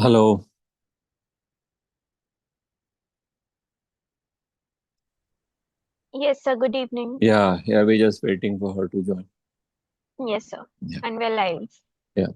Hello. Yes, sir. Good evening. Yeah, we're just waiting for her to join. Yes, sir. Yeah, And we're live. yeah.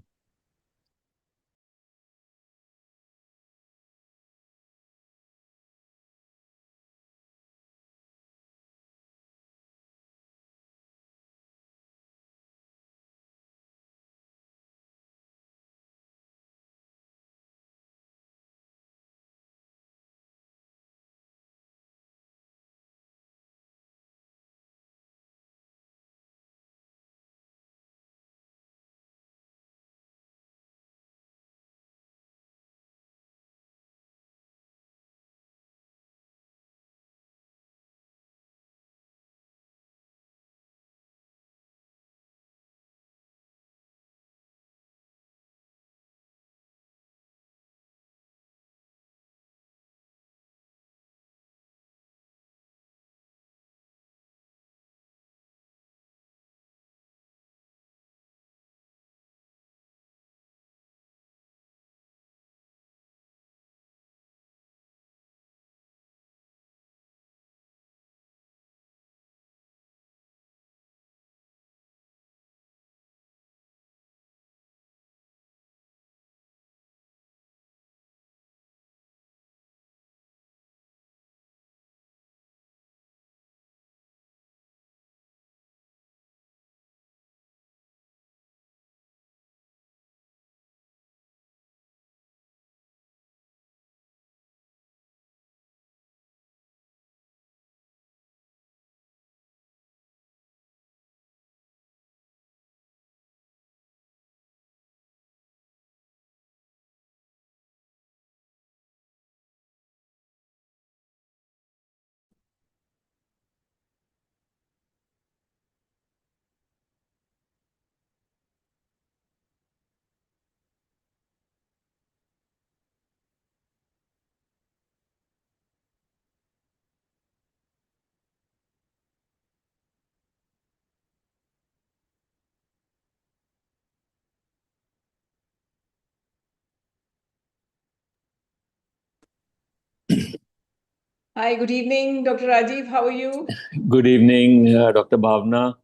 Hi, good evening, Dr. Rajiv. How are you? Good evening, Dr. Bhavna.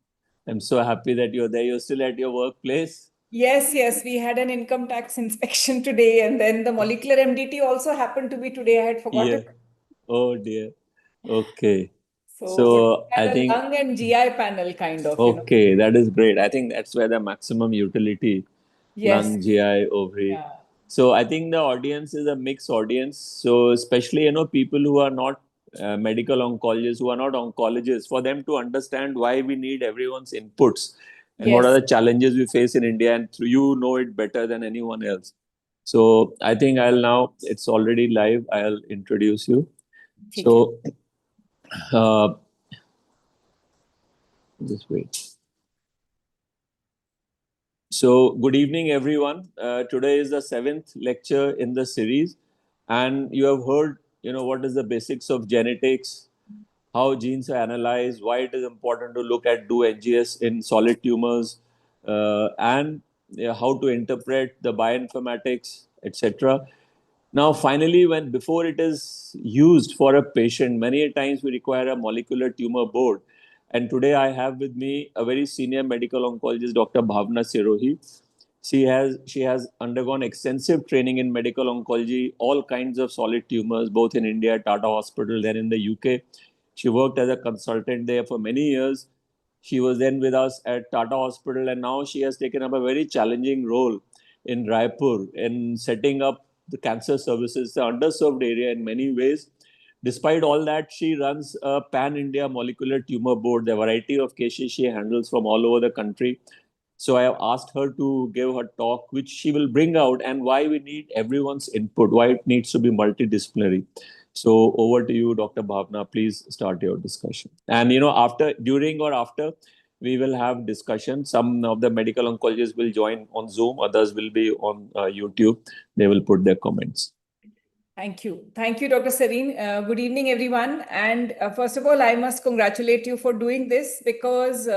I'm so happy that you're there. You're still at your workplace? Yes. We had an income tax inspection today, and then the molecular MDT also happened to be today. I had forgotten. Yeah. Oh dear. Okay. But So we I had a think, lung and GI panel kind of, okay, that is great. I think that's where the maximum utility, Yes. lung, GI, ovary. Yeah. So I think the audience is a mixed audience. So especially, people who are not medical oncologists, who are not oncologists, for them to understand why we need everyone's inputs and what are Yes. the challenges we face in India, and you know it better than anyone else. So I think it's already live. I'll introduce you. ठीक है. So uh, just wait. So, good evening, everyone. Today is the seventh lecture in the series, and you have heard, what is the basics of genetics, how genes are analyzed, why it is important to look at do NGS in solid tumors, and how to interpret the bioinformatics, etc. Now, finally, when before it is used for a patient, many a times we require a molecular tumor board. And today I have with me a very senior medical oncologist, Dr. Bhawna Sirohi. She has undergone extensive training in medical oncology, all kinds of solid tumors, both in India, Tata Hospital, then in the UK. She worked as a consultant there for many years. She was then with us at Tata Hospital, and now she has taken up a very challenging role in Raipur in setting up the cancer services, the underserved area in many ways. Despite all that, she runs a pan India molecular tumor board, the variety of cases she handles from all over the country. So I have asked her to give her talk, which she will bring out, and why we need everyone's input, why it needs to be multidisciplinary. So over to you, Dr. Bhavna. Please start your discussion. And during or after, we will have discussion. Some of the medical oncologists will join on Zoom, others will be on YouTube. They will put their comments. Thank you. Thank you, Dr. Serene. Good evening, everyone. And first of all, I must congratulate you for doing this because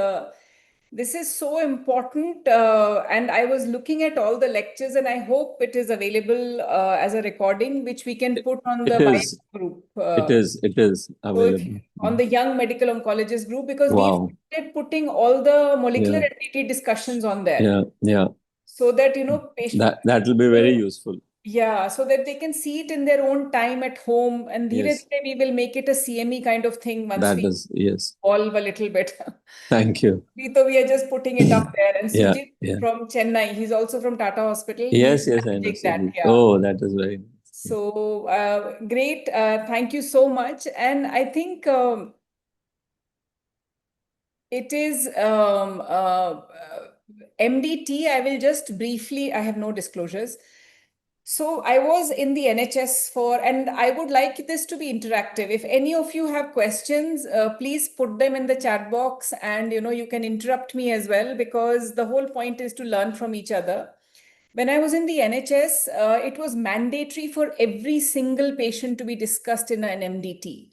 This is so important, and I was looking at all the lectures, and I hope it is available as a recording, which we can put on the It is. bio group. It is So if, available. on the young medical oncologist group, because we've Wow. started putting all the molecular Yeah. entity discussions on there, Yeah. Yeah. so that patient, That will be very useful. yeah, so that they can see it in their own time at home, and Yes. we will make it a CME kind of thing once That we is, yes. evolve a little bit. Thank you. We are just putting it up there. And Yeah. Sujit Yeah. from Chennai, he's also from Tata Hospital. He's Yes. Yes. I know. managing that. Sujit. Yeah. Oh, that is very nice. So great. Thank you so much. And I think it is MDT. I will just briefly, I have no disclosures. So I was in the NHS and I would like this to be interactive. If any of you have questions, please put them in the chat box, and you can interrupt me as well, because the whole point is to learn from each other. When I was in the NHS, it was mandatory for every single patient to be discussed in an MDT.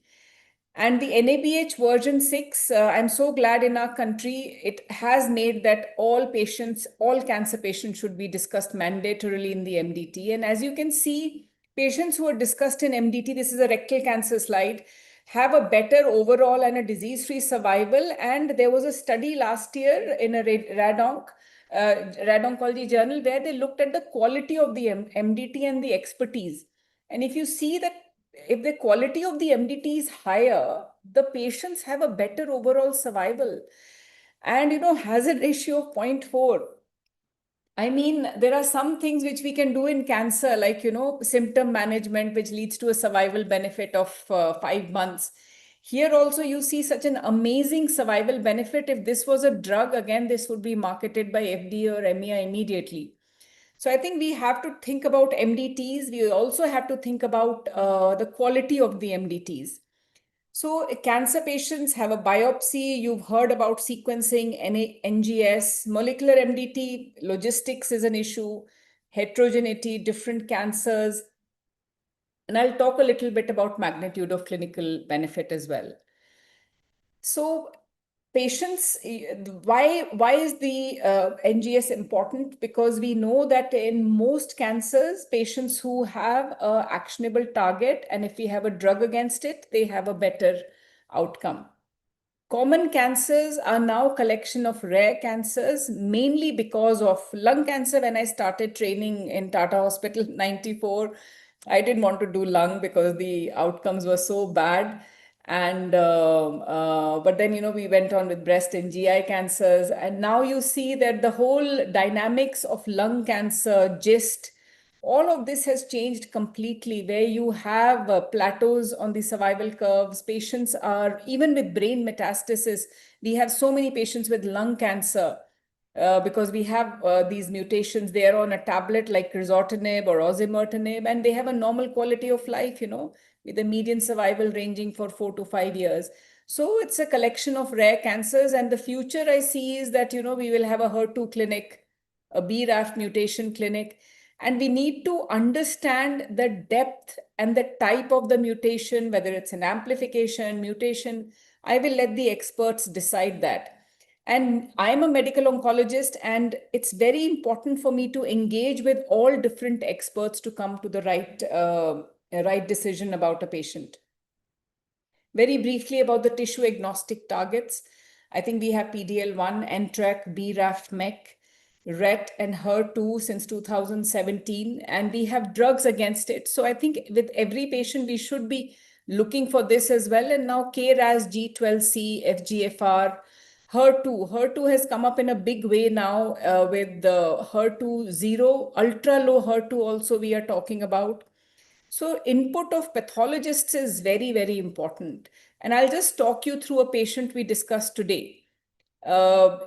And the NABH version 6, I'm so glad in our country, it has made that all patients, all cancer patients should be discussed mandatorily in the MDT. And as you can see, patients who are discussed in MDT, this is a rectal cancer slide, have a better overall and a disease-free survival. And there was a study last year in a Oncology journal, where they looked at the quality of the MDT and the expertise. And if you see that if the quality of the MDT is higher, the patients have a better overall survival. And hazard ratio of 0.4. I mean, there are some things which we can do in cancer, like symptom management, which leads to a survival benefit of 5 months. Here also you see such an amazing survival benefit. If this was a drug, again, this would be marketed by FDA or MEI immediately. So I think we have to think about MDTs. We also have to think about the quality of the MDTs. So cancer patients have a biopsy. You've heard about sequencing, NGS, molecular MDT, logistics is an issue, heterogeneity, different cancers. And I'll talk a little bit about magnitude of clinical benefit as well. So patients, why is the NGS important? Because we know that in most cancers, patients who have a actionable target, and if we have a drug against it, they have a better outcome. Common cancers are now collection of rare cancers, mainly because of lung cancer. When I started training in Tata Hospital 94, I didn't want to do lung because the outcomes were so bad. And but then we went on with breast and GI cancers, and now you see that the whole dynamics of lung cancer, GIST, all of this has changed completely, where you have plateaus on the survival curves. Patients are, even with brain metastasis, we have so many patients with lung cancer because we have these mutations. They are on a tablet like crizotinib or osimertinib, and they have a normal quality of life, with a median survival ranging for 4 to 5 years. So it's a collection of rare cancers, and the future I see is that, we will have a HER2 clinic, a BRAF mutation clinic, and we need to understand the depth and the type of the mutation, whether it's an amplification, mutation. I will let the experts decide that. And I'm a medical oncologist, and it's very important for me to engage with all different experts to come to the right decision about a patient. Very briefly about the tissue agnostic targets. I think we have PDL1, NTRK, BRAF, MEK, RET, and HER2 since 2017, and we have drugs against it. So I think with every patient, we should be looking for this as well. And now KRAS, G12C, FGFR, HER2. HER2 has come up in a big way now with the HER2 zero, ultra low HER2 also we are talking about. So input of pathologists is very, very important. And I'll just talk you through a patient we discussed today.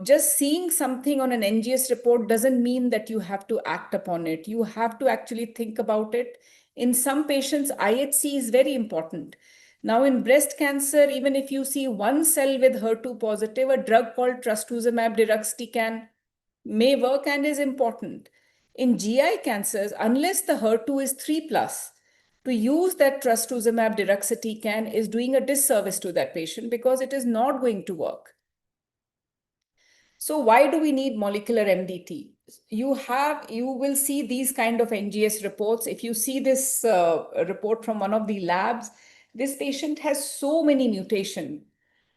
Just seeing something on an NGS report doesn't mean that you have to act upon it. You have to actually think about it. In some patients, IHC is very important. Now in breast cancer, even if you see one cell with HER2 positive, a drug called trastuzumab deruxtecan may work and is important. In GI cancers, unless the HER2 is 3+, to use that trastuzumab deruxtecan is doing a disservice to that patient, because it is not going to work. So why do we need molecular MDT? You will see these kind of NGS reports. If you see this report from one of the labs, this patient has so many mutations.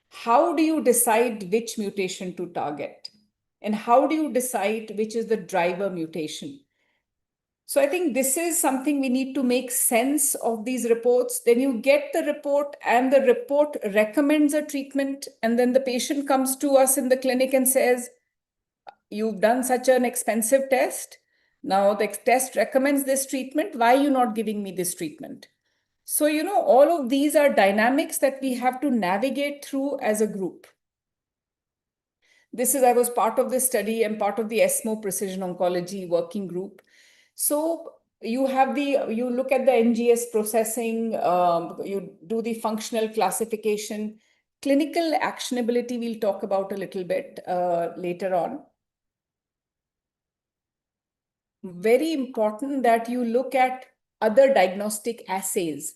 How do you decide which mutation to target? And how do you decide which is the driver mutation? So I think this is something we need to make sense of these reports. Then you get the report and the report recommends a treatment. And then the patient comes to us in the clinic and says, you've done such an expensive test. Now the test recommends this treatment. Why are you not giving me this treatment? So, all of these are dynamics that we have to navigate through as a group. I was part of this study and part of the ESMO Precision Oncology Working Group. So you look at the NGS processing, you do the functional classification, clinical actionability we'll talk about a little bit later on. Very important that you look at other diagnostic assays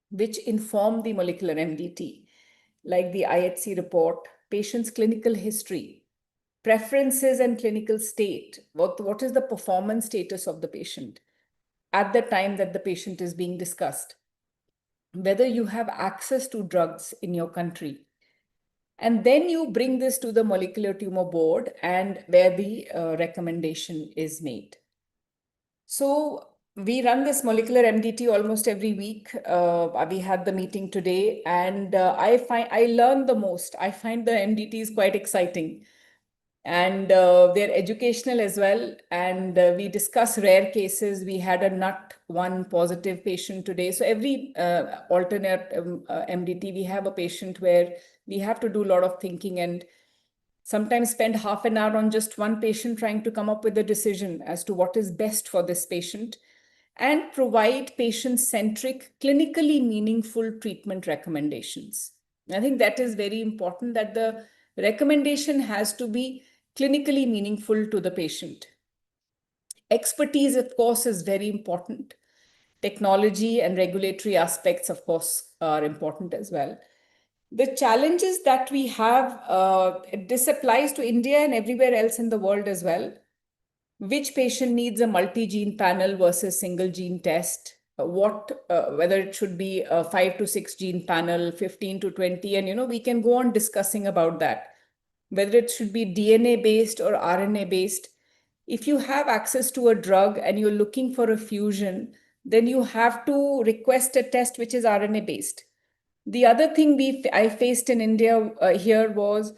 which inform the molecular MDT, like the IHC report, patient's clinical history, preferences and clinical state. What is the performance status of the patient at the time that the patient is being discussed? Whether you have access to drugs in your country. And then you bring this to the molecular tumor board and where the recommendation is made. So we run this molecular MDT almost every week. We had the meeting today, and I learn the most. I find the MDT is quite exciting, and they're educational as well. And we discuss rare cases. We had a NUT1 positive patient today. So every alternate MDT, we have a patient where we have to do a lot of thinking and sometimes spend half an hour on just one patient trying to come up with a decision as to what is best for this patient and provide patient-centric, clinically meaningful treatment recommendations. I think that is very important, that the recommendation has to be clinically meaningful to the patient. Expertise, of course, is very important. Technology and regulatory aspects, of course, are important as well. The challenges that we have, this applies to India and everywhere else in the world as well. Which patient needs a multi-gene panel versus single gene test? Whether it should be a 5 to 6 gene panel, 15 to 20, and we can go on discussing about that. Whether it should be DNA based or RNA based. If you have access to a drug and you're looking for a fusion, then you have to request a test which is RNA based. The other thing I faced in India here was,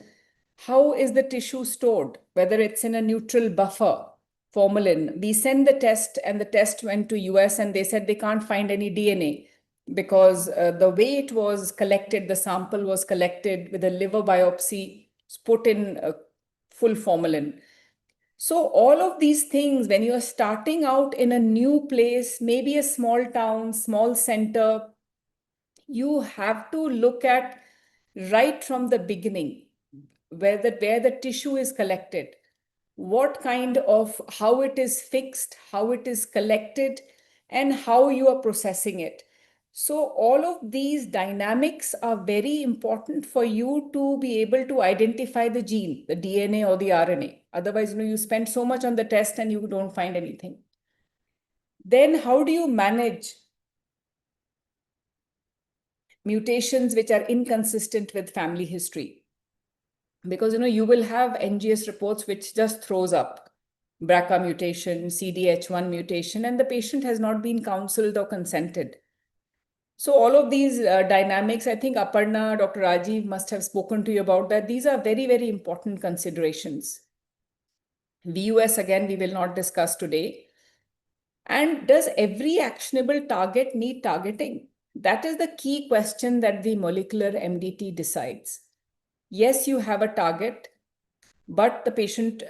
how is the tissue stored? Whether it's in a neutral buffer, formalin. We send the test and the test went to US and they said they can't find any DNA because the way it was collected, the sample was collected with a liver biopsy, put in full formalin. So all of these things, when you are starting out in a new place, maybe a small town, small center, you have to look at right from the beginning where the tissue is collected, how it is fixed, how it is collected, and how you are processing it. So all of these dynamics are very important for you to be able to identify the gene, the DNA or the RNA. Otherwise, you spend so much on the test and you don't find anything. Then how do you manage mutations which are inconsistent with family history? Because you will have NGS reports which just throws up BRCA mutation, CDH1 mutation, and the patient has not been counseled or consented. So all of these dynamics, I think Aparna, Dr. Rajiv must have spoken to you about that. These are very, very important considerations. VUS, again, we will not discuss today. And does every actionable target need targeting? That is the key question that the molecular MDT decides. Yes, you have a target, but the patient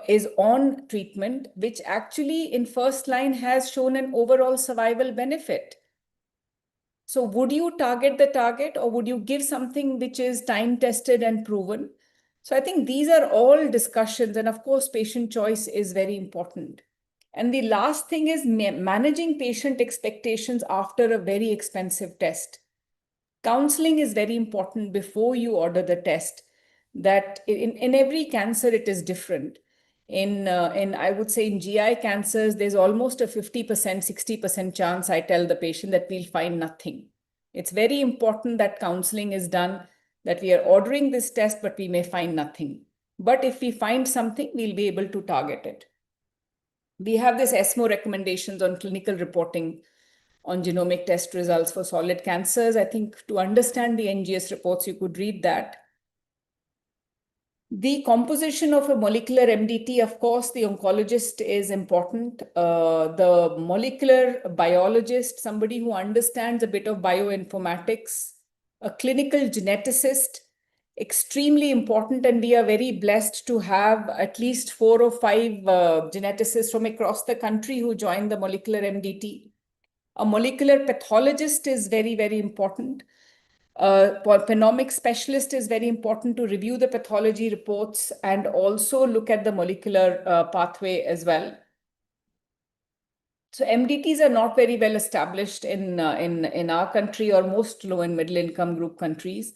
is on treatment, which actually in first line has shown an overall survival benefit. So would you target the target or would you give something which is time tested and proven? So I think these are all discussions, and of course, patient choice is very important. And the last thing is managing patient expectations after a very expensive test. Counseling is very important before you order the test. that in every cancer, it is different. In I would say in GI cancers, there's almost a 50%, 60% chance, I tell the patient, that we'll find nothing. It's very important that counseling is done, that we are ordering this test, but we may find nothing. But if we find something, we'll be able to target it. We have this ESMO recommendations on clinical reporting on genomic test results for solid cancers. I think to understand the NGS reports, you could read that. The composition of a molecular MDT, of course, the oncologist is important. The molecular biologist, somebody who understands a bit of bioinformatics, a clinical geneticist, extremely important. And we are very blessed to have at least 4 or 5 geneticists from across the country who join the molecular MDT. A molecular pathologist is very, very important. Phenomic specialist is very important to review the pathology reports and also look at the molecular pathway as well. So MDTs are not very well established in our country or most low and middle income group countries.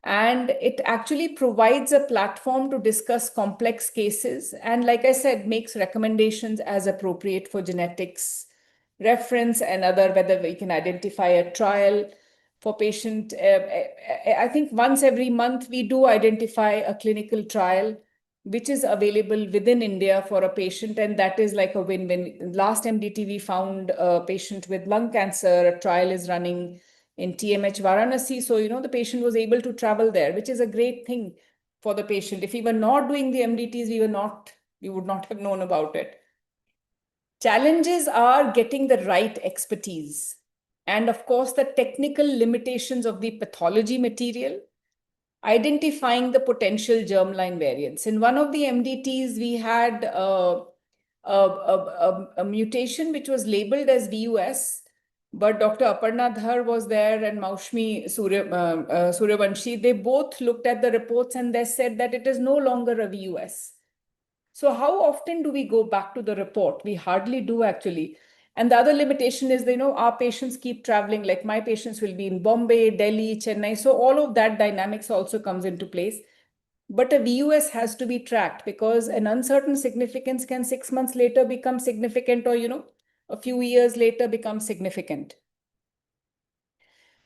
And it actually provides a platform to discuss complex cases. And like I said, makes recommendations as appropriate for genetics reference and other, whether we can identify a trial for patient. I think once every month we do identify a clinical trial which is available within India for a patient, and that is like a win-win. Last MDT we found a patient with lung cancer. A trial is running in TMH Varanasi, so the patient was able to travel there, which is a great thing for the patient. If we were not doing the MDTs, we would not have known about it. Challenges are getting the right expertise. And of course, the technical limitations of the pathology material, identifying the potential germline variants. In one of the MDTs, we had a mutation which was labeled as VUS, but Dr. Aparna Dhar was there and Maushmi Suryavanshi. They both looked at the reports and they said that it is no longer a VUS. So how often do we go back to the report? We hardly do, actually. And the other limitation is, our patients keep traveling. Like my patients will be in Bombay, Delhi, Chennai. So all of that dynamics also comes into place. But a VUS has to be tracked because an uncertain significance can 6 months later become significant, or, a few years later become significant.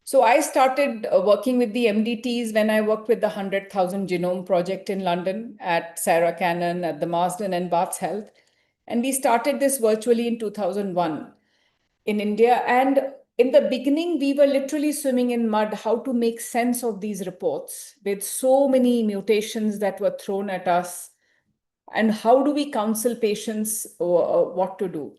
So I started working with the MDTs when I worked with the 100,000 Genome Project in London at Sarah Cannon, at the Marsden and Barts Health. And we started this virtually in 2001 in India. And in the beginning, we were literally swimming in mud, how to make sense of these reports with so many mutations that were thrown at us. And how do we counsel patients what to do?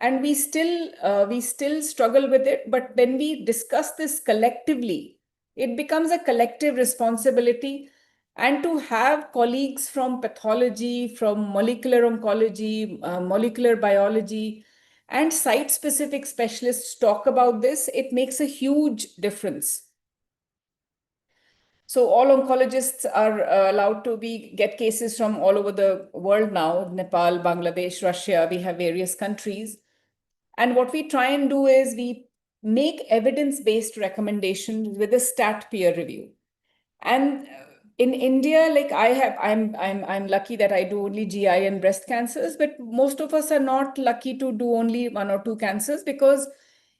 And we still struggle with it. But when we discuss this collectively, it becomes a collective responsibility. And to have colleagues from pathology, from molecular oncology, molecular biology, and site-specific specialists talk about this, it makes a huge difference. So all oncologists are allowed to get cases from all over the world now, Nepal, Bangladesh, Russia. We have various countries. And what we try and do is we make evidence-based recommendations with a stat peer review. And in India, like I'm lucky that I do only GI and breast cancers, but most of us are not lucky to do only 1 or 2 cancers because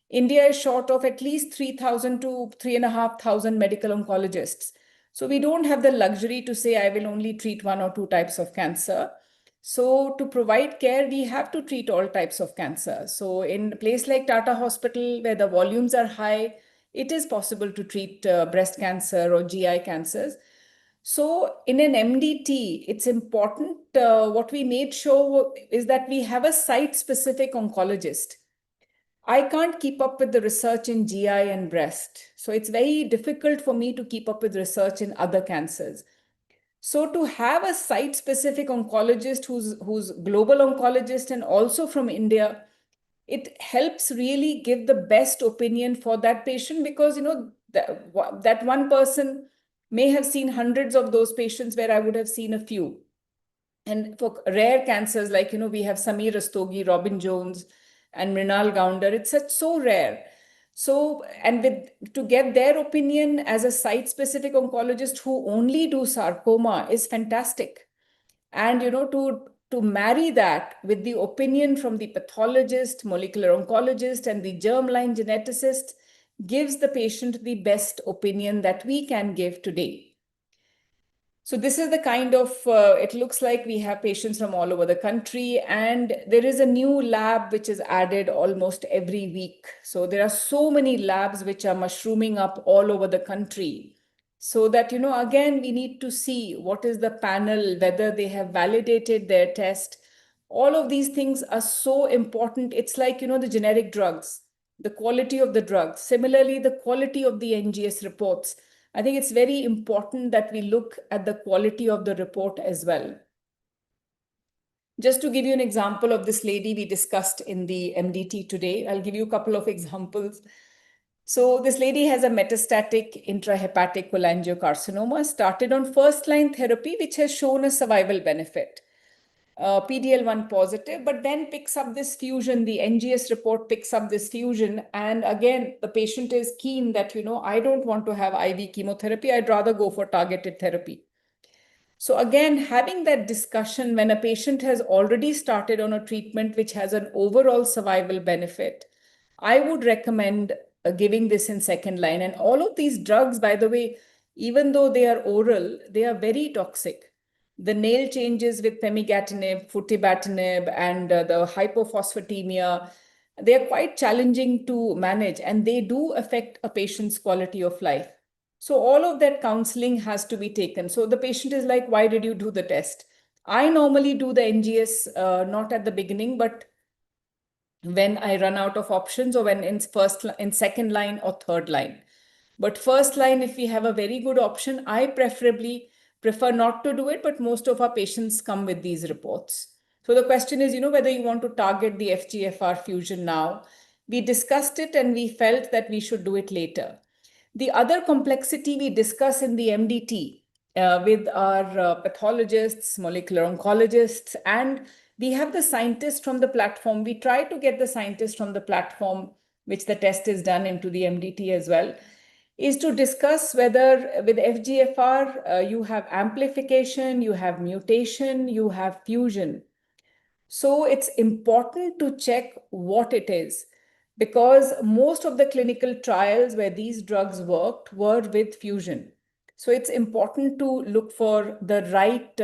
India is short of at least 3,000 to 3,500 medical oncologists. So we don't have the luxury to say, I will only treat 1 or 2 types of cancer. So to provide care, we have to treat all types of cancer. So in a place like Tata Hospital, where the volumes are high, it is possible to treat breast cancer or GI cancers. So in an MDT, it's important, what we made sure is that we have a site-specific oncologist. I can't keep up with the research in GI and breast. So it's very difficult for me to keep up with research in other cancers. So to have a site-specific oncologist who's global oncologist and also from India, it helps really give the best opinion for that patient because, that one person may have seen hundreds of those patients where I would have seen a few. And for rare cancers, like, we have Sameer Rastogi, Robin Jones, and Mrinal Gounder, it's so rare. So, and to get their opinion as a site-specific oncologist who only do sarcoma is fantastic. And to marry that with the opinion from the pathologist, molecular oncologist, and the germline geneticist gives the patient the best opinion that we can give today. So this is the kind of, it looks like we have patients from all over the country, and there is a new lab which is added almost every week. So there are so many labs which are mushrooming up all over the country. So that, again, we need to see what is the panel, whether they have validated their test. All of these things are so important. It's like, the generic drugs, the quality of the drugs, similarly, the quality of the NGS reports. I think it's very important that we look at the quality of the report as well. Just to give you an example of this lady we discussed in the MDT today, I'll give you a couple of examples. So this lady has a metastatic intrahepatic cholangiocarcinoma, started on first-line therapy, which has shown a survival benefit. PD-L1 positive, but then picks up this fusion. The NGS report picks up this fusion. And again, the patient is keen that, I don't want to have IV chemotherapy. I'd rather go for targeted therapy. So again, having that discussion when a patient has already started on a treatment which has an overall survival benefit, I would recommend giving this in second line. And all of these drugs, by the way, even though they are oral, they are very toxic. The nail changes with pemigatinib, futibatinib, and the hypophosphatemia, they are quite challenging to manage, and they do affect a patient's quality of life. So all of that counseling has to be taken. So the patient is like, why did you do the test? I normally do the NGS not at the beginning, but when I run out of options, or when in second line or third line. But first line, if we have a very good option, I preferably prefer not to do it, but most of our patients come with these reports. So the question is, whether you want to target the FGFR fusion now. We discussed it and we felt that we should do it later. The other complexity we discuss in the MDT with our pathologists, molecular oncologists, and we have the scientists from the platform. We try to get the scientists from the platform, which the test is done into the MDT as well, is to discuss whether with FGFR you have amplification, you have mutation, you have fusion. So it's important to check what it is, because most of the clinical trials where these drugs worked were with fusion. So it's important to look for the right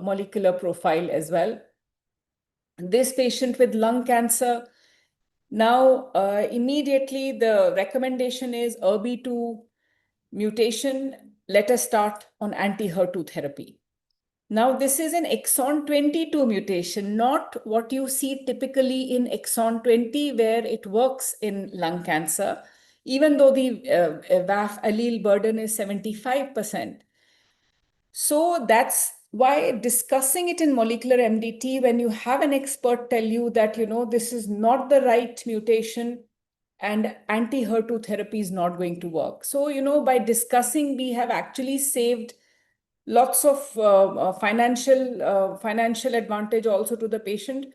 molecular profile as well. This patient with lung cancer, now immediately the recommendation is ERB2 mutation, let us start on anti-HER2 therapy. Now, this is an exon 22 mutation, not what you see typically in exon 20, where it works in lung cancer, even though the VAF allele burden is 75%. So that's why discussing it in molecular MDT, when you have an expert tell you that, this is not the right mutation and anti-HER2 therapy is not going to work. So, by discussing, we have actually saved lots of financial advantage also to the patient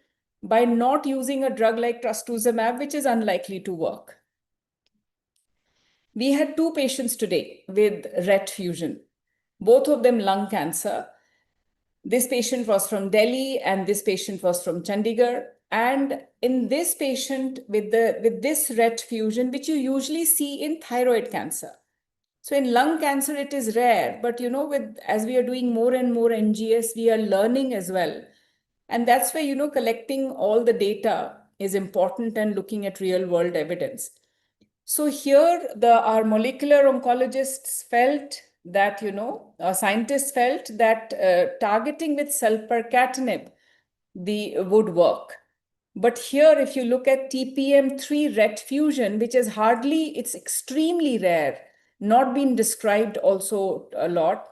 by not using a drug like trastuzumab, which is unlikely to work. We had 2 patients today with RET fusion, both of them lung cancer. This patient was from Delhi and this patient was from Chandigarh. And in this patient with this RET fusion, which you usually see in thyroid cancer. So in lung cancer, it is rare, but as we are doing more and more NGS, we are learning as well. And that's where, collecting all the data is important and looking at real world evidence. So here, our molecular oncologists felt that, our scientists felt that targeting with selpercatinib would work. But here, if you look at TPM3 RET fusion, which is it's extremely rare, not been described also a lot.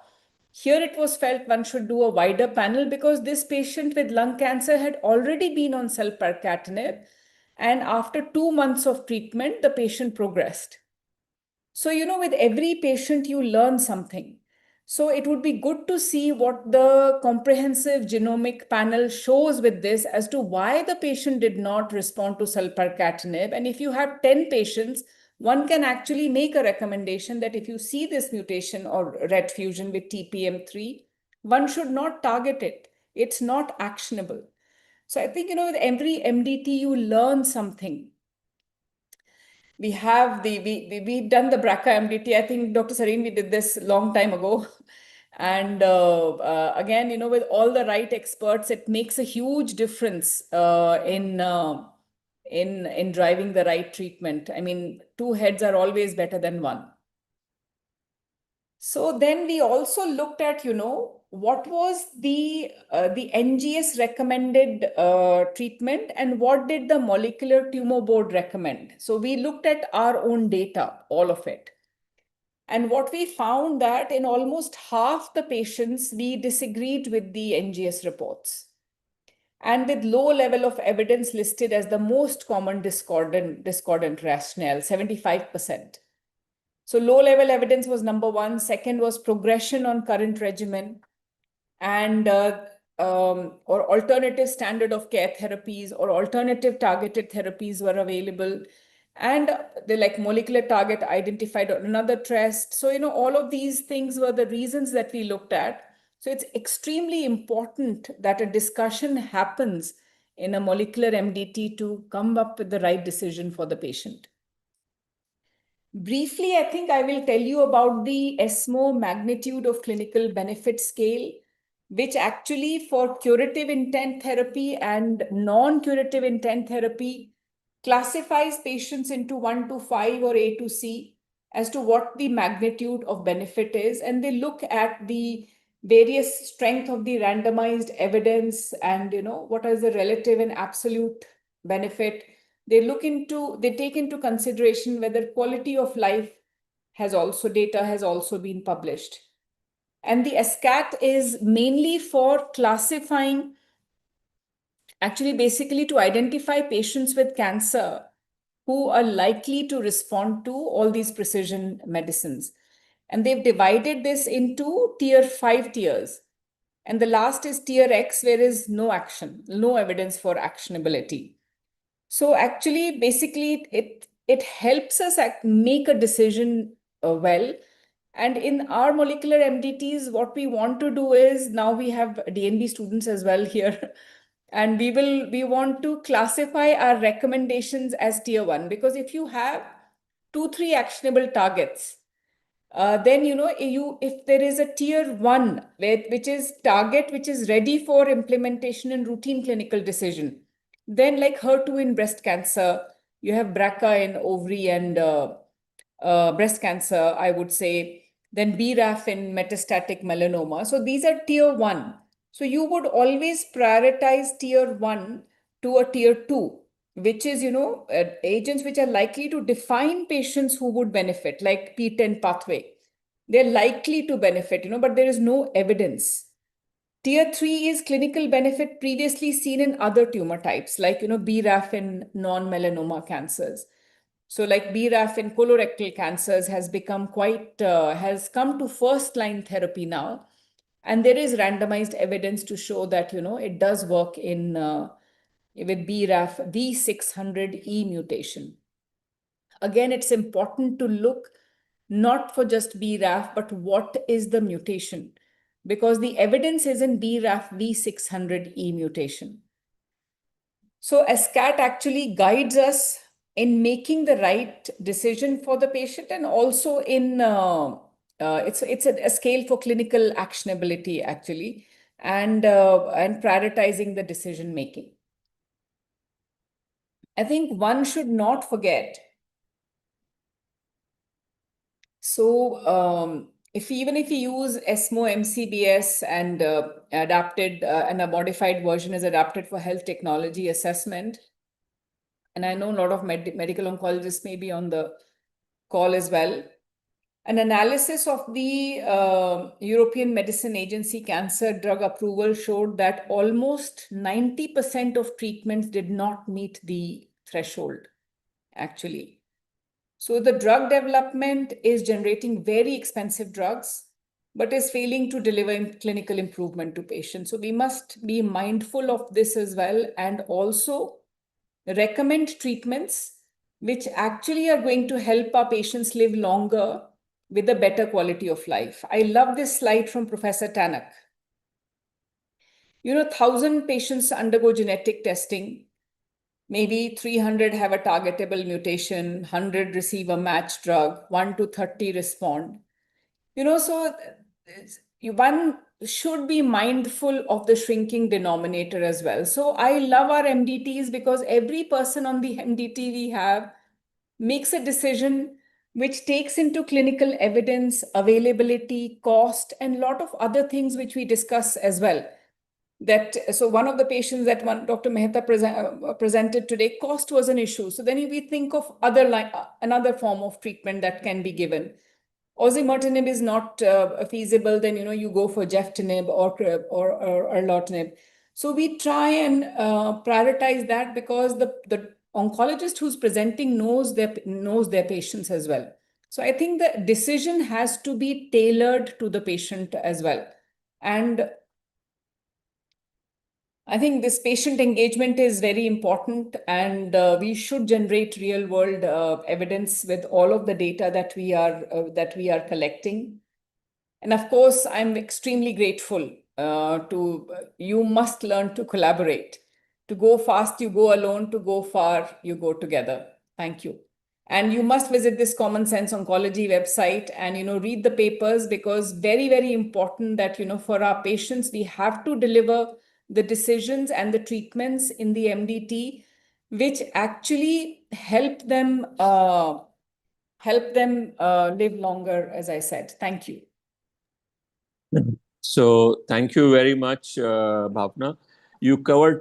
Here it was felt one should do a wider panel, because this patient with lung cancer had already been on selpercatinib, and after 2 months of treatment, the patient progressed. So, with every patient, you learn something. So it would be good to see what the comprehensive genomic panel shows with this as to why the patient did not respond to selpercatinib. And if you have 10 patients, one can actually make a recommendation that if you see this mutation or red fusion with TPM3, one should not target it. It's not actionable. So I think, with every MDT, you learn something. We have we've done the BRCA MDT. I think Dr. Sareen, we did this long time ago. And again, with all the right experts, it makes a huge difference in driving the right treatment. I mean, two heads are always better than one. So then we also looked at, what was the NGS recommended treatment and what did the Molecular Tumor Board recommend? So we looked at our own data, all of it. And what we found that in almost half the patients, we disagreed with the NGS reports. And with low level of evidence listed as the most common discordant rationale, 75%. So low level evidence was number one. Second was progression on current regimen and or alternative standard of care therapies or alternative targeted therapies were available. And the molecular target identified on another test. So, all of these things were the reasons that we looked at. So it's extremely important that a discussion happens in a molecular MDT to come up with the right decision for the patient. Briefly, I think I will tell you about the ESMO magnitude of clinical benefit scale, which actually for curative intent therapy and non-curative intent therapy classifies patients into 1 to 5 or A to C as to what the magnitude of benefit is. And they look at the various strength of the randomized evidence and, what is the relative and absolute benefit. They take into consideration whether quality of life data has also been published. And the SCAT is mainly for classifying, actually basically to identify patients with cancer who are likely to respond to all these precision medicines. And they've divided this into tier 5 tiers. And the last is tier X, where is no action, no evidence for actionability. So actually, basically, it helps us make a decision well. And in our molecular MDTs, what we want to do is, now we have DNB students as well here. And we want to classify our recommendations as tier 1, because if you have 2-3 actionable targets, then if there is a tier 1 which is target which is ready for implementation in routine clinical decision, then like HER2 in breast cancer, you have BRCA in ovary and breast cancer, I would say, then BRAF in metastatic melanoma. So these are tier 1. So you would always prioritize tier 1 to a tier 2, which is, agents which are likely to define patients who would benefit, like PTEN pathway. They're likely to benefit, but there is no evidence. Tier 3 is clinical benefit previously seen in other tumor types, like, BRAF in non-melanoma cancers. So like BRAF in colorectal cancers has become has come to first line therapy now. And there is randomized evidence to show that, it does work with BRAF V600E mutation. Again, it's important to look not for just BRAF, but what is the mutation? Because the evidence is in BRAF V600E mutation. So SCAT actually guides us in making the right decision for the patient, and also in it's a scale for clinical actionability actually, and prioritizing the decision making. I think one should not forget. So even if you use ESMO MCBS and adapted and a modified version is adapted for health technology assessment, and I know a lot of medical oncologists may be on the call as well. An analysis of the European Medicine Agency cancer drug approval showed that almost 90% of treatments did not meet the threshold, actually. So the drug development is generating very expensive drugs, but is failing to deliver clinical improvement to patients. So we must be mindful of this as well, and also recommend treatments which actually are going to help our patients live longer with a better quality of life. I love this slide from Professor Tanak. 1,000 patients undergo genetic testing. Maybe 300 have a targetable mutation, 100 receive a matched drug, 1 to 30 respond. So one should be mindful of the shrinking denominator as well. So I love our MDTs because every person on the MDT we have makes a decision which takes into clinical evidence, availability, cost, and a lot of other things which we discuss as well. So one of the patients that Dr. Mehta presented today, cost was an issue. So then we think of another form of treatment that can be given. Osimertinib is not feasible, then you go for geftinib or erlotinib. So we try and prioritize that because the oncologist who's presenting knows their patients as well. So I think the decision has to be tailored to the patient as well. And I think this patient engagement is very important, and we should generate real world evidence with all of the data that we are collecting. And of course, I'm extremely grateful to you must learn to collaborate. To go fast, you go alone. To go far, you go together. Thank you. And you must visit this Common Sense Oncology website and read the papers, because very, very important that for our patients, we have to deliver the decisions and the treatments in the MDT, which actually help them live longer, as I said. Thank you. So thank you very much, Bhavna. You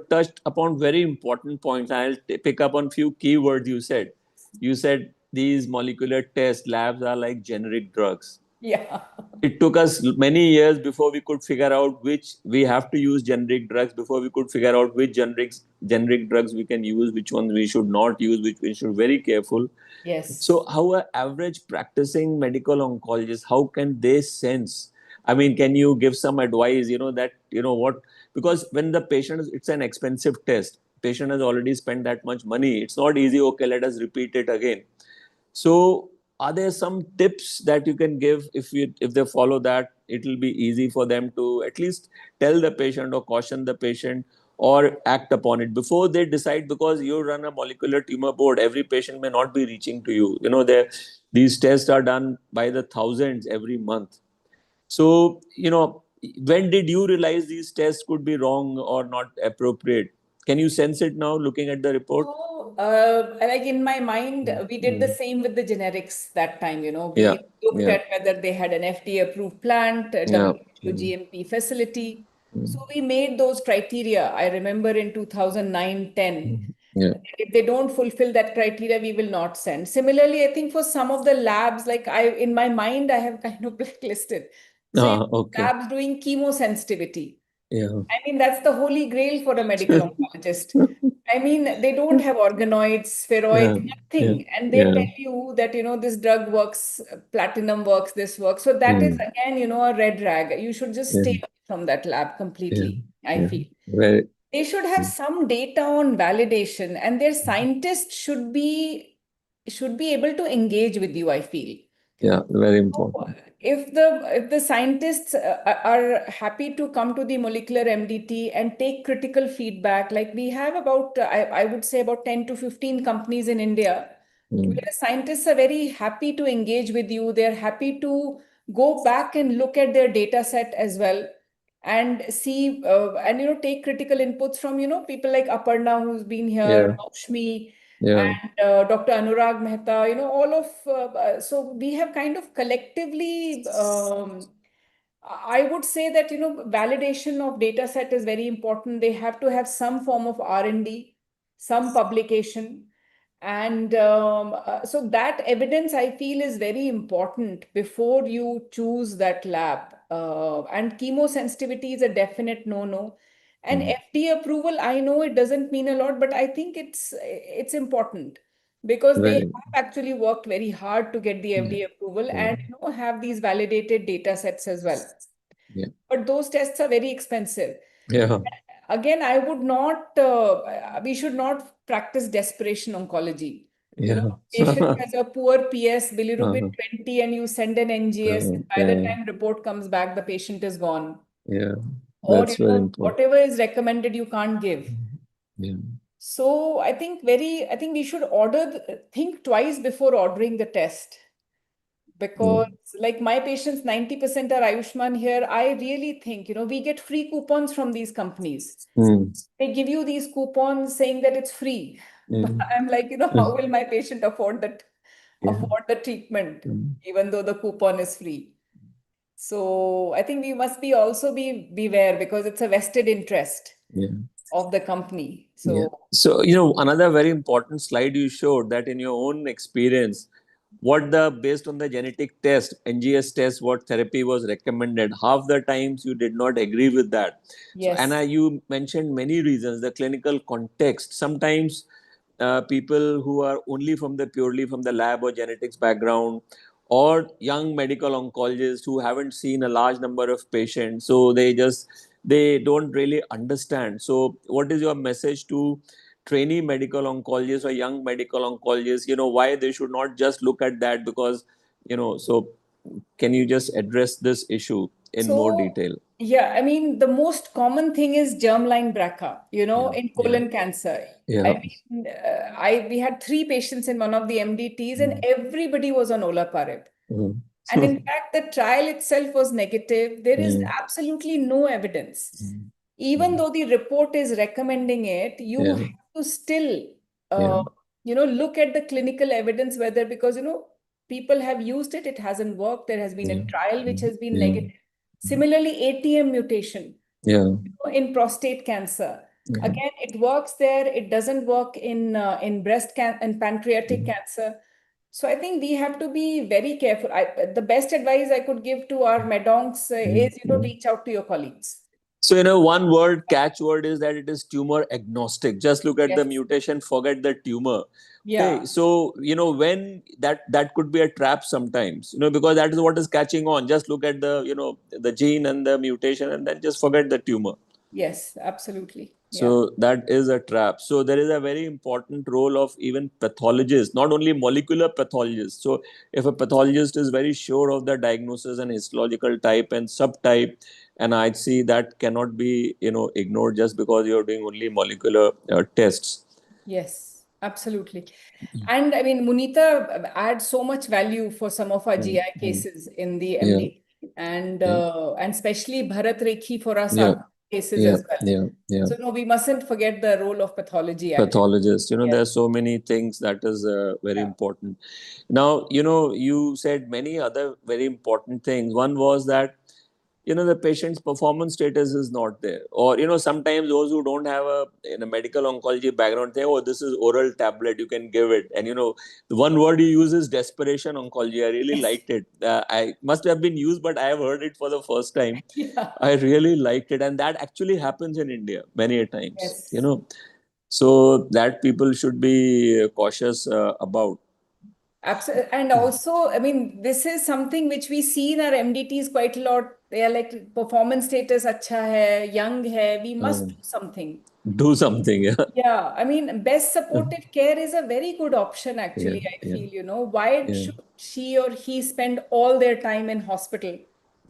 touched upon very important points. I'll pick up on few keywords you said. You said these molecular test labs are like generic drugs. Yeah. It took us many years before we could figure out which we have to use generic drugs, before we could figure out which generic drugs we can use, which ones we should not use, which we should be very careful. Yes. So how an average practicing medical oncologist, how can they sense? I mean, can you give some advice, what, because when the patient, it's an expensive test. Patient has already spent that much money. It's not easy, okay, let us repeat it again. So are there some tips that you can give? If they follow that, it will be easy for them to at least tell the patient or caution the patient or act upon it before they decide, because you run a molecular tumor board, every patient may not be reaching to you. These tests are done by the thousands every month. So, when did you realize these tests could be wrong or not appropriate? Can you sense it now looking at the report? So, like in my mind, we did the same with the generics that time. Yeah. We looked at whether they had an FDA-approved plant, a Yeah. WHO GMP facility. So we made those criteria. I remember in 2009-10, Yeah. if they don't fulfill that criteria, we will not send. Similarly, I think for some of the labs, like in my mind, I have kind of blacklisted. So Okay. labs doing chemosensitivity. Yeah. I mean, that's the holy grail for a medical oncologist. I mean, they don't have organoids, spheroids, Yeah. nothing. And they Yeah. tell you that, this drug works, platinum works, this works. So that is, again, a red rag. You should just Yeah. stay away from that lab Yeah. completely, I Yeah. feel. Very. They should have some data on validation, and their scientists should be able to engage with you, I feel. Yeah. Very important. If the scientists are happy to come to the molecular MDT and take critical feedback, like we have about, I would say about 10 to 15 companies in India, where the scientists are very happy to engage with you. They're happy to go back and look at their data set as well and see, and, take critical inputs from, people like Aparna, who's been here, Yeah. Maushmi, Yeah. and Dr. Anurag Mehta, all of, so we have kind of collectively, I would say that, validation of data set is very important. They have to have some form of R&D, some publication. And so that evidence, I feel, is very important before you choose that lab. And chemosensitivity is a definite no-no. And FDA approval, I know it doesn't mean a lot, but I think it's important because they Very. have actually worked very hard to get the FDA approval and have these validated data sets as well. Yeah. But those tests are very expensive. Yeah. Again, I would not, we should not practice desperation oncology. You know, patient has a poor PS, bilirubin 20, and you send an NGS. And by the time report comes back, the patient is gone. Yeah, Or, that's very important. whatever is recommended, you can't give. Yeah. So I think we should think twice before ordering the test. Because like my patients, 90% are Ayushman here. I really think, we get free coupons from these companies. They give you these coupons saying that it's free. But I'm like, how will my patient afford the treatment, even though the coupon is free? So I think we must be beware because it's a vested interest of the company. So, another very important slide you showed that in your own experience, based on the genetic test, NGS test, what therapy was recommended, half the times you did not agree with that. So, Yes. Anna, you mentioned many reasons, the clinical context. Sometimes people who are purely from the lab or genetics background, or young medical oncologists who haven't seen a large number of patients, so they don't really understand. So what is your message to trainee medical oncologists or young medical oncologists, why they should not just look at that? Because so can you just address this issue in more detail? Yeah, I mean, the most common thing is germline BRCA, in colon cancer. I mean, we had 3 patients in one of the MDTs, and everybody was on olaparib. And in fact, the trial itself was negative. There is absolutely no evidence. Even though the report is recommending it, you have to still, look at the clinical evidence, because, people have used it, it hasn't worked. There has been a trial which has been negative. Similarly, ATM mutation in prostate cancer. Again, it works there. It doesn't work in breast cancer and pancreatic cancer. So I think we have to be very careful. The best advice I could give to our medoncs is, reach out to your colleagues. So, one catchword is that it is tumor agnostic. Just look at the mutation, forget the tumor. Yeah. Okay. So, when that could be a trap sometimes, because that is what is catching on. Just look at the gene and the mutation and then just forget the tumor. Yes, absolutely. So that is a trap. So there is a very important role of even pathologists, not only molecular pathologists. So if a pathologist is very sure of the diagnosis and histological type and subtype, and I'd see that cannot be ignored just because you're doing only molecular tests. Yes, absolutely. And I mean, Munita adds so much value for some of our GI cases in the MD, and especially Bharat Rekhi for us cases as well. So no, we mustn't forget the role of pathology. Pathologist, there are so many things that is very important. Now, you said many other very important things. One was that the patient's performance status is not there, or sometimes those who don't have a medical oncology background say, oh, this is oral tablet, you can give it. And the one word you use is desperation oncology. I really liked it. I must have been used, but I have heard it for the first time. I really liked it, and that actually happens in India many a times. So that people should be cautious about. Absolutely. And also, I mean, this is something which we see in our MDTs quite a lot. They are like, performance status acha hai, young hai, we must do something. Do something, yeah. Yeah, I mean, best supportive care is a very good option, actually, I feel, Why should she or he spend all their time in hospital?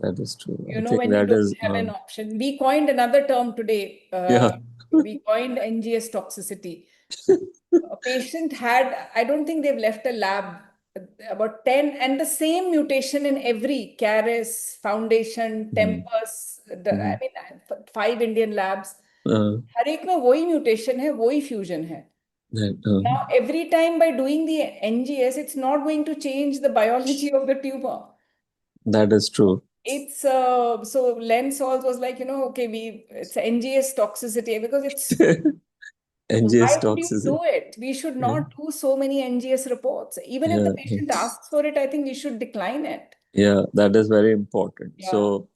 That is true. When you don't have an option. We coined another term today. We coined NGS toxicity. A patient had, I don't think they've left a lab, about 10, and the same mutation in every Caris, Foundation, Tempus, I mean, 5 Indian labs. हर एक में वही mutation है, वही fusion है. Now, every time by doing the NGS, it's not going to change the biology of the tumor. That is true. It's so Len Sauls was like, okay, it's NGS toxicity because it's NGS why would you toxicity. do it? We should not do so many NGS reports. Even if the patient asks for it, I think we should decline it. Yeah, that is very important. So,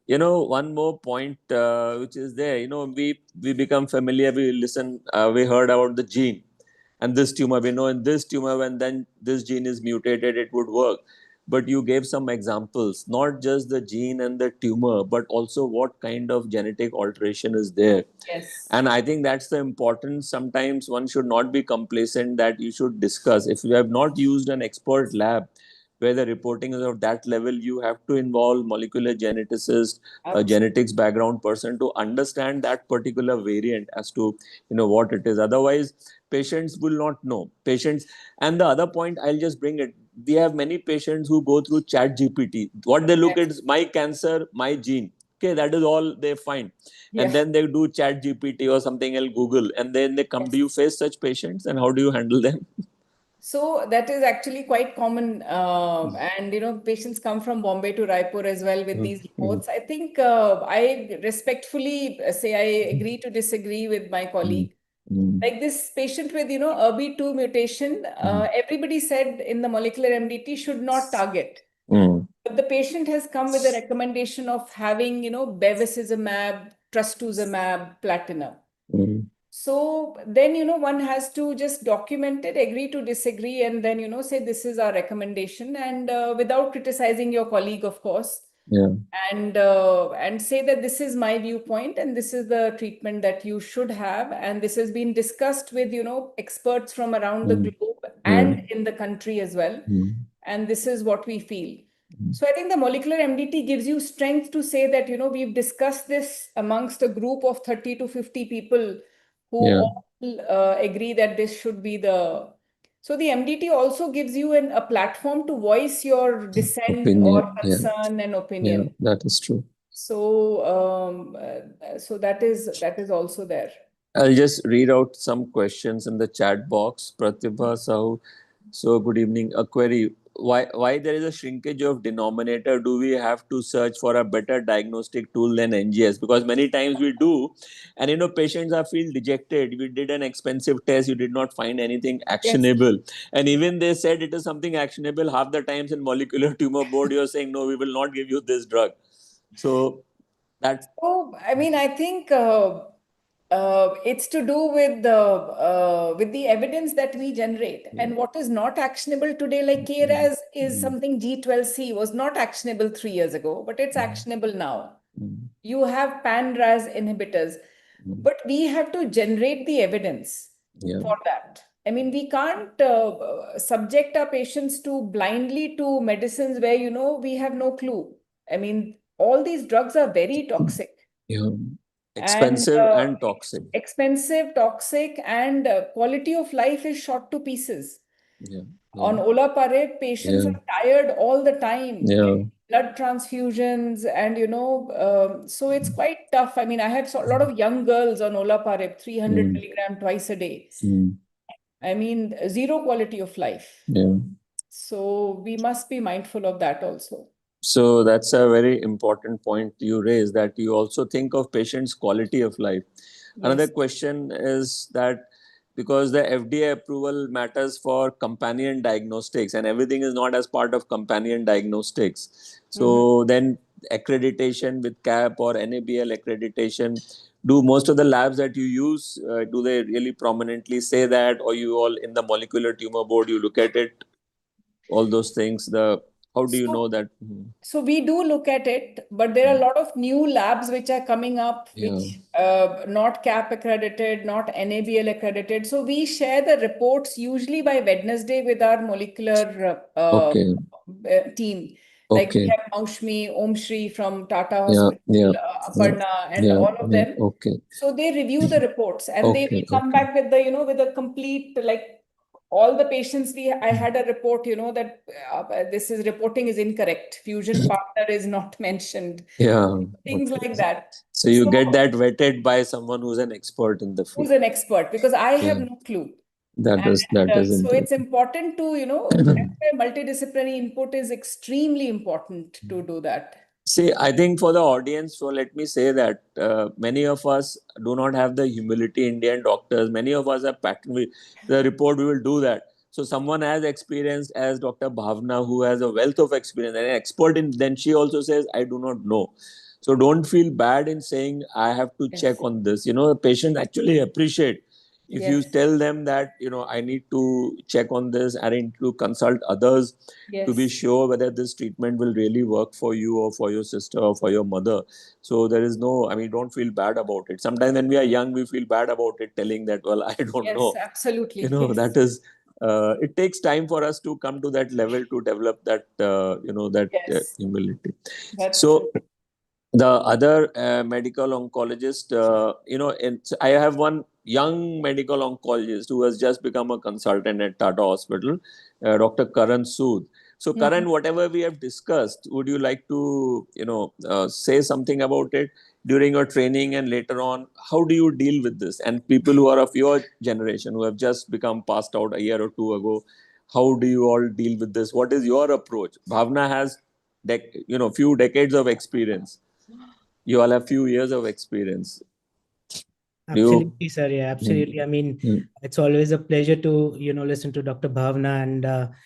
one more point which is there, we become familiar, we listen, we heard about the gene and this tumor, we know in this tumor when then this gene is mutated, it would work. but you gave some examples, not just the gene and the tumor, but also what kind of genetic alteration is there. Yes. And I think that's the importance. Sometimes one should not be complacent, that you should discuss. If you have not used an expert lab where the reporting is of that level, you have to involve molecular geneticist, a genetics background person to understand that particular variant as to what it is. Otherwise, patients will not know. Patients, and the other point I'll just bring it. We have many patients who go through Chat GPT. What they look at is my cancer, my gene. Okay, that is all they find. Yeah. And then they do Chat GPT or something else, Google, and then they come. Yes. Do you face such patients, and how do you handle them? So that is actually quite common. And, patients come from Bombay to Raipur as well with these reports. I think I respectfully say I agree to disagree with my colleague. Like this patient with, ERB2 mutation, everybody said in the molecular MDT should not target. But the patient has come with a recommendation of having, bevacizumab, trastuzumab, platinum. So then, one has to just document it, agree to disagree, and then, say this is our recommendation, and without criticizing your colleague, of course. Yeah. And say that this is my viewpoint and this is the treatment that you should have. And this has been discussed with, experts from around the globe and in the country as well. And this is what we feel. So I think the molecular MDT gives you strength to say that, we've discussed this amongst a group of 30 to 50 people who all agree that this should be the... So the MDT also gives you a platform to voice your dissent or concern and opinion. Yeah, that is true. So that is also there. I'll just read out some questions in the chat box. Pratibha Sahu. So good evening. A query. Why there is a shrinkage of denominator? Do we have to search for a better diagnostic tool than NGS? Because many times we do, and patients are feel dejected. We did an expensive test, you did not find anything actionable. And even they said it is something actionable. Half the times in molecular tumor board, you're saying, no, we will not give you this drug. So that's... Oh, I mean, I think it's to do with the evidence that we generate. And what is not actionable today, like KRAS is something G12C was not actionable 3 years ago, but it's actionable now. You have pan-RAS inhibitors, but we have to generate the evidence for that. I mean, we can't subject our patients to blindly to medicines where, we have no clue. I mean, all these drugs are very toxic. Yeah. Expensive and toxic. Expensive, toxic, and quality of life is shot to pieces. On olaparib, patients are tired all the time, getting blood transfusions, and so it's quite tough. I mean, I had a lot of young girls on olaparib, 300 milligram twice a day. I mean, zero quality of life. So we must be mindful of that also. So that's a very important point you raise, that you also think of patients' quality of life. Another question is that because the FDA approval matters for companion diagnostics and everything is not as part of companion diagnostics. So then accreditation with CAP or NABL accreditation, do most of the labs that you use, do they really prominently say that, or you all in the molecular tumor board, you look at it, all those things, how do you know that? So we do look at it, but there are a lot of new labs which are coming up, which not CAP accredited, not NABL accredited. So we share the reports usually by Wednesday with our molecular team. Like we have Maushmi, Om Shri from Tata Hospital, Aparna, and all of them. So they review the reports and they will come back with the, with a complete, like, all the patients I had a report, that this is reporting is incorrect. Fusion partner is not mentioned. Things like that. So you get that vetted by someone who's an expert in the field. Who's an expert, because I have no clue. That is so it's important to, multidisciplinary input is extremely important to do that. See, I think for the audience, so let me say that many of us do not have the humility, Indian doctors. Many of us are pattern. The report, we will do that. So someone has experience as Dr. Bhavna, who has a wealth of experience and an expert in, then she also says, I do not know. So don't feel bad in saying, I have to check on this. The patients actually appreciate. If you tell them that, I need to check on this, I need to consult others to be sure whether this treatment will really work for you or for your sister or for your mother. So there is no, don't feel bad about it. Sometimes when we are young, we feel bad about it, telling that, well, I don't know. Yes, absolutely. That is, it takes time for us to come to that level to develop that, Yes, humility. that's true. So the other medical oncologist, I have one young medical oncologist who has just become a consultant at Tata Hospital, Dr. Karan Sood. So Karan, whatever we have discussed, would you like to, say something about it during your training and later on? How do you deal with this? And people who are of your generation who have just become passed out a year or two ago, how do you all deal with this? What is your approach? Bhavna has, few decades of experience. You all have few years of experience. Absolutely, sir. Yeah, Mm, absolutely. I mean, mm, it's always a pleasure to, listen to Dr. Bhavna and,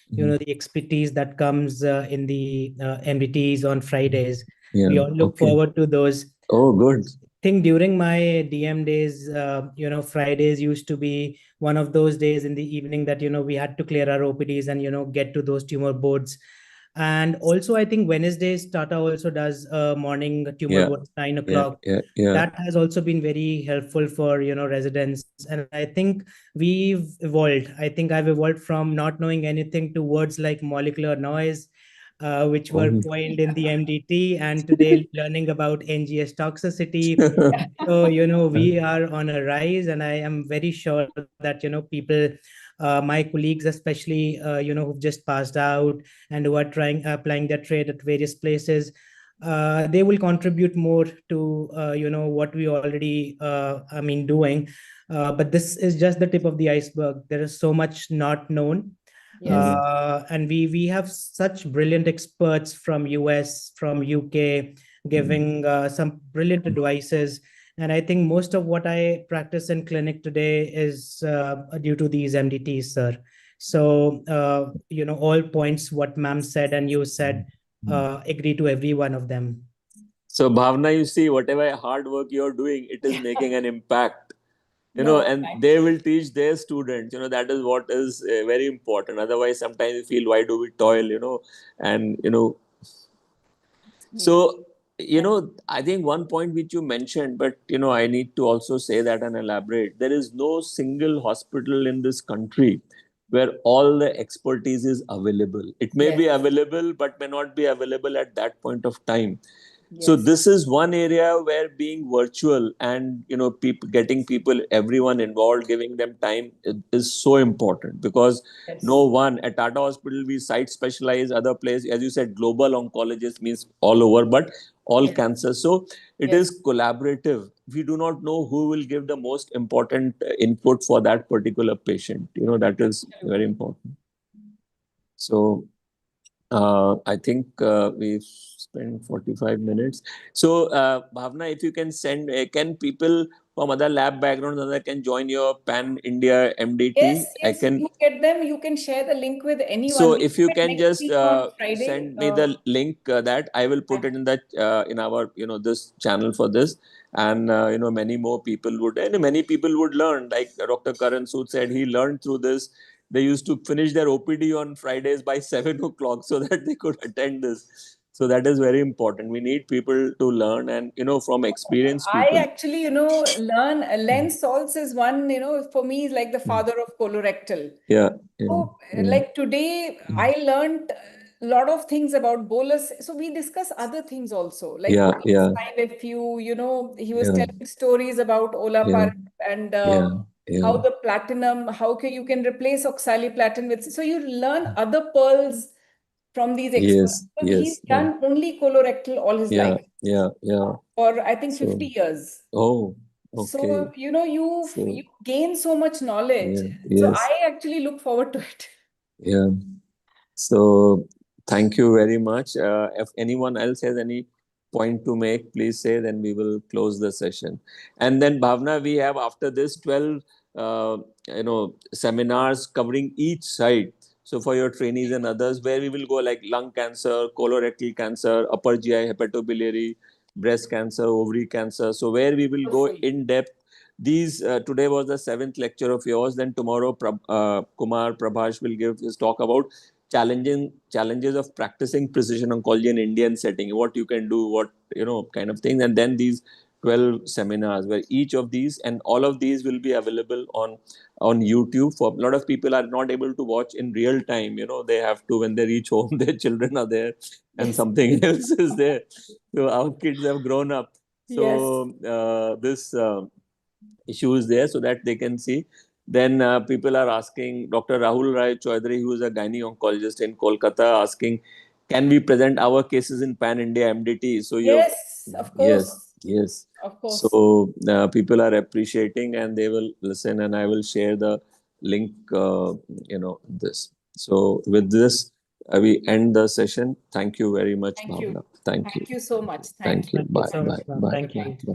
the expertise that comes in the MDTs on Fridays. yeah. We all look Okay. forward to those. Oh, good. I think during my DM days, Fridays used to be one of those days in the evening that, we had to clear our OPDs and, get to those tumor boards. And also, I think Wednesdays, Tata also does a morning tumor Yeah. board at 9 Yeah. o'clock. Yeah. Yeah. That has also been very helpful for, residents. And I think we've evolved. I think I've evolved from not knowing anything to words like molecular noise, which were Oh. coined in the MDT, and today learning about NGS toxicity. So, we are on a rise, and I am very sure that, people, my colleagues, especially, who've just passed out and who are trying applying their trade at various places, they will contribute more to, what we already, doing. But this is just the tip of the iceberg. There is so much not known. Yes. And we have such brilliant experts from US, from UK, giving some brilliant advices. And I think most of what I practice in clinic today is due to these MDTs, sir. So, all points what ma'am said and you said, agree to every one of them. So Bhavna, you see, whatever hard work you're doing, it is making an impact. No, And thank they you. will teach their students. That is what is very important. Otherwise, sometimes we feel, why do we toil? And Yes. So, I think one point which you mentioned, but, I need to also say that and elaborate. There is no single hospital in this country where all the expertise is available. It may be Yes. available, but may not be available at that point of time. So Yes. this is one area where being virtual and, people, getting people, everyone involved, giving them time is so important, because no Yes. one at Tata Hospital, we site specialize, other place, as you said, global oncologist means all over, but all Yes. cancers. So it Yes. is collaborative. We do not know who will give the most important input for that particular patient. That is very Absolutely. important. So I think we've spent 45 minutes. So, Bhavna, if you can send, can people from other lab backgrounds other can join your Pan India Yes, MDT? I yes, can. you get them. You can share the link with anyone. So, We if have you it can next just week on Friday. send me the link, that I will put it in the in our this channel for this, and many more people would, and many people would learn. Like Dr. Karan Sood said, he learned through this. They used to finish their OPD on Fridays by 7 o'clock so that they could attend this. So that is very important. We need people to learn, and from experienced I people. actually, learn Len Salz is one, for me, is like the father of colorectal. Yeah, yeah, So, yeah, like today, I learned a lot of things about bolus. So we discuss other things also, like yeah, bolus yeah, 5FU. He was yeah, telling stories about yeah, olaparib and yeah, how yeah. the platinum, you can replace oxaliplatin with. So you learn other pearls from these experts. Yes, So he's yes, yeah, done only colorectal all his yeah, life yeah, yeah. for I think So, 50 years. oh, okay. So, you So, gain so much knowledge. yeah, So yes, I actually look forward to it. yeah. So, thank you very much. If anyone else has any point to make, please say, then we will close the session. And then, Bhavna, we have after this 12, seminars covering each side. So, for your trainees and others, where we will go like lung cancer, colorectal cancer, upper GI hepatobiliary, breast cancer, ovary cancer. So, where we will go Wonderful. in depth these today was the 7th lecture of yours. Then tomorrow, Kumar Prabhash will give his talk about challenges of practicing precision oncology in Indian setting. What you can do, what kind of things, and then these 12 seminars where each of these and all of these will be available on YouTube. For a lot of people are not able to watch in real time. They have to, when they reach home, their children are there and something else is there. So our kids have grown up. So this issue is there so that they can see. Then people are asking Dr. Rahul Rai Chaudhary, who is a gynae oncologist in Kolkata, asking, can we present our cases in Pan India MDT? So Yes, of course. Yes. Of course. So people are appreciating and they will listen, and I will share the link, this. So with this, we end the session. Thank you very much, Thank you. Bhavna. Thank you. Thank you so much. Thank you. Thank you Bye. so much, Bye. ma'am. Bye. Thank you. Bye. Bye.